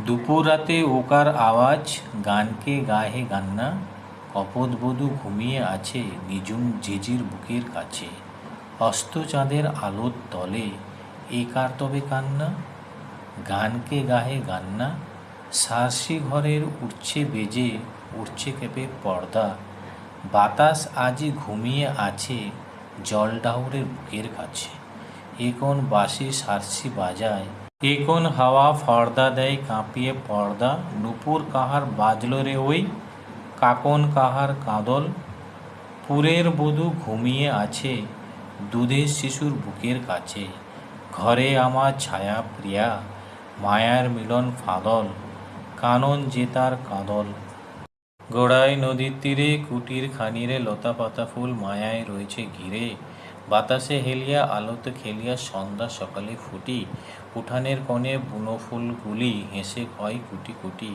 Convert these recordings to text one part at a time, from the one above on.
দুপুর রাতে ওকার আওয়াজ, গানকে গাহে গান্না। কপোতবধূ ঘুমিয়ে আছে নিঝুম ঝিঝির বুকের কাছে। অস্ত চাঁদের আলোর তলে এ কার তবে কান্না? গানকে গাহে গান্না। সার্সি ঘরের উঠছে বেজে, উঠছে কেঁপে পর্দা। বাতাস আজি ঘুমিয়ে আছে জলডাউরের বুকের কাছে। এ কোন বাঁশি সার্সি বাজায়, এ কোন হাওয়া ফর্দা দেয় কাঁপিয়ে পর্দা। নূপুর কাহার বাজল রে ওই, কাকন কাহার কাঁদল। পুরের বধূ ঘুমিয়ে আছে দুধের শিশুর বুকের কাছে। ঘরে আমার ছায়া প্রিয়া, মায়ার মিলন ফাদল। কানন যে তার কাঁদল। গোড়ায় নদীর তীরে কুটির খানিরে লতা পাতা ফুল মায়ায় রয়েছে ঘিরে। বাতাসে হেলিয়া আলোতে খেলিয়া সন্ধ্যা সকালে ফুটি। উঠানের কোণে বুনো ফুলগুলি হেসে কয় কুটি কুটি।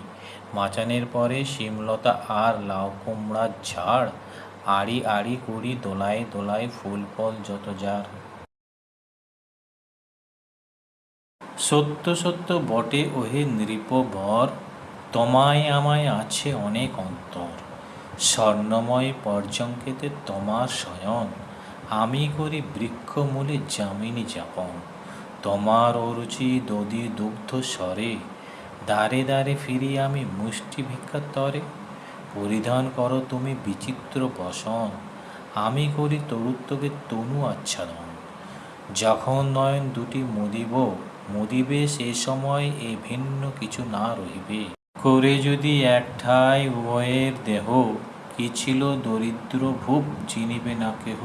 মাচানের পরে শিমলতা আর লাউ কুমড়ার ঝাড়। আড়ি আড়ি করি দোলায় দোলায় ফুল ফল যত যার। সত্য সত্য বটে ওহে নৃপবর, তোমায় আমায় আছে অনেক অন্তর। স্বর্ণময় পর্যঙ্কেতে তোমার শয়ন, আমি করি বৃক্ষমূলে যামিনী যাপন। তোমার অরুচি দধি দুগ্ধ স্বরে, দ্বারে দ্বারে ফিরি আমি মুষ্টি ভিক্ষার তরে। পরিধান করো তুমি বিচিত্র বসন, আমি করি তরুত্বকে তনু আচ্ছাদন। যখন নয়ন দুটি মুদিব, মুদিবে সে সময় এ ভিন্ন কিছু না রহিবে। করে যদি এক ঠাই উভয়ের দেহ, কি ছিল দরিদ্র ভূপ চিনিবে না কেহ।